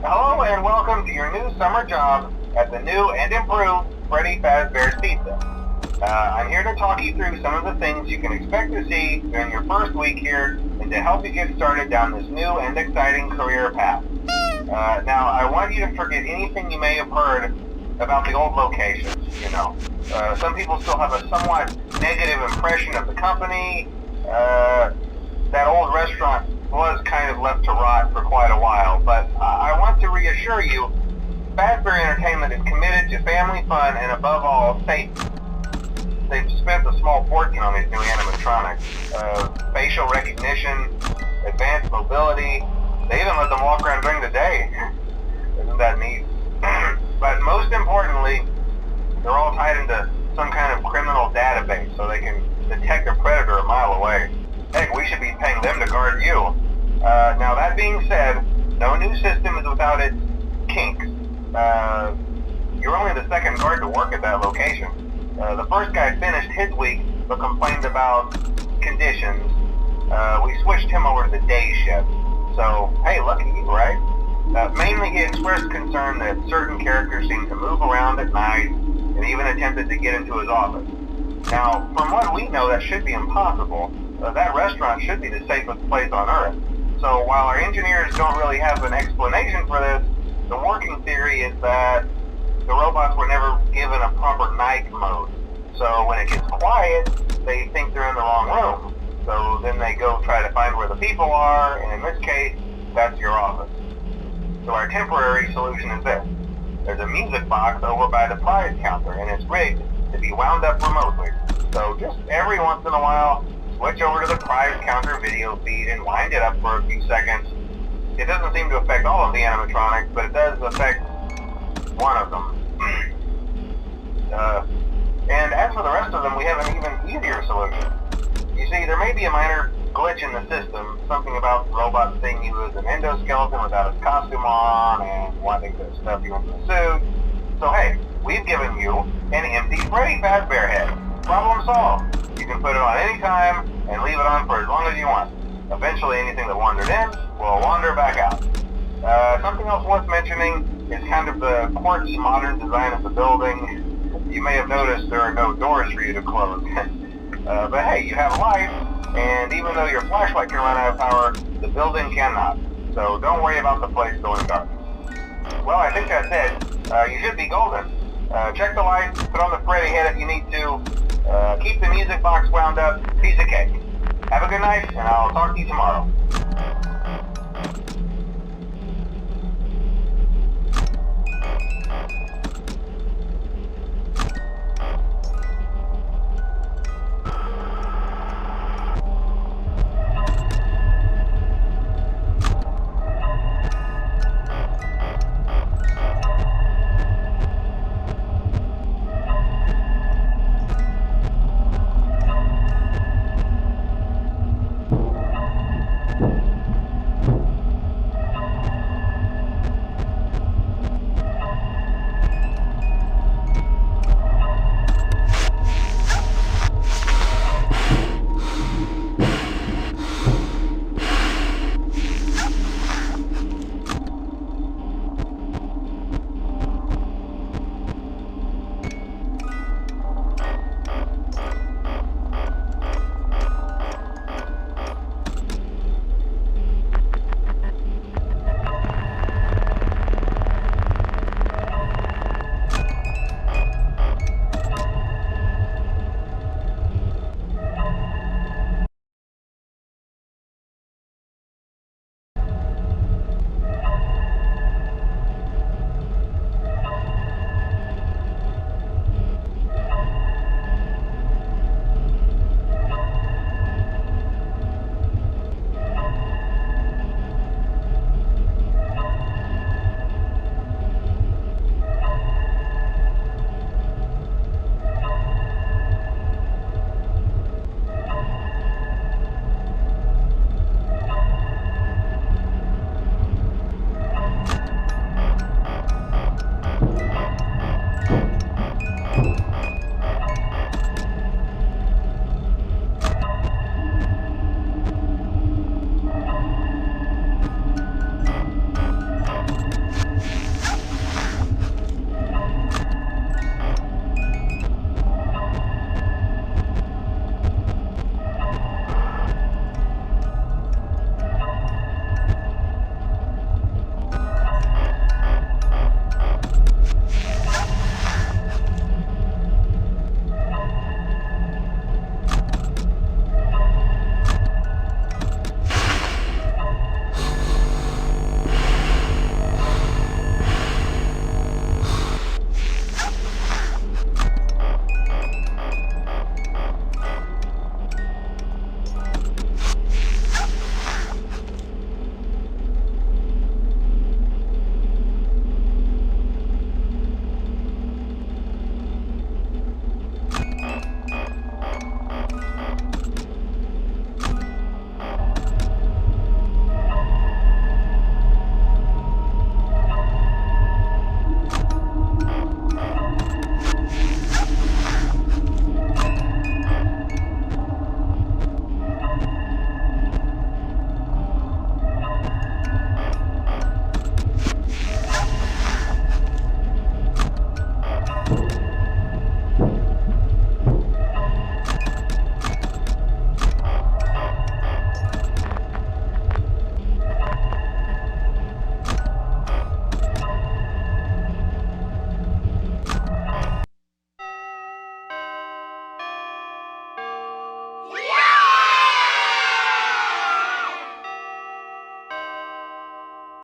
Hello and welcome to your new summer job at the new and improved Freddy Fazbear's Pizza. I'm here to talk you through some of the things you can expect to see during your first week here and to help you get started down this new and exciting career path. Now, I want you to forget anything you may have heard about the old locations, you know. Some people still have a somewhat negative impression of the company. That old restaurant was kind of left to rot for quite a while, but I want to reassure you, Fazbear Entertainment is committed to family fun and above all, safety. They've spent a small fortune on these new animatronics. Facial recognition, advanced mobility, they even let them walk around during the day. Isn't that neat? But most importantly, they're all tied into some kind of criminal database so they can detect a predator a mile away. Heck, we should be paying them to guard you. Now that being said, no new system is without its kinks. You're only the second guard to work at that location. The first guy finished his week but complained about conditions. We switched him over to the day shift. So, hey, lucky you, right? Mainly he expressed concern that certain characters seemed to move around at night and even attempted to get into his office. Now, from what we know, that should be impossible. That restaurant should be the safest place on Earth. So while our engineers don't really have an explanation for this, the working theory is that the robots were never given a proper night mode. So when it gets quiet, they think they're in the wrong room. So then they go try to find where the people are, and in this case, that's your office. So our temporary solution is this. There's a music box over by the prize counter, and it's rigged to be wound up remotely. So just every once in a while, switch over to the prize counter video feed and wind it up for a few seconds. It doesn't seem to affect all of the animatronics, but it does affect one of them. And as for the rest of them, we have an even easier solution. You see, there may be a minor glitch in the system, something about the robot seeing you as an endoskeleton without its costume on and wanting to stuff you into the suit. So hey, we've given you an empty Freddy Fazbear head. Problem solved. You can put it on any time and leave it on for as long as you want. Eventually anything that wandered in will wander back out. Something else worth mentioning is kind of the quirky modern design of the building. You may have noticed there are no doors for you to close. But hey, you have light, and even though your flashlight can run out of power, the building cannot. So don't worry about the place going dark. Well, I think that's it. You should be golden. Check the lights, put on the Freddy head if you need to. Keep the music box wound up. Piece of cake. Have a good night, and I'll talk to you tomorrow.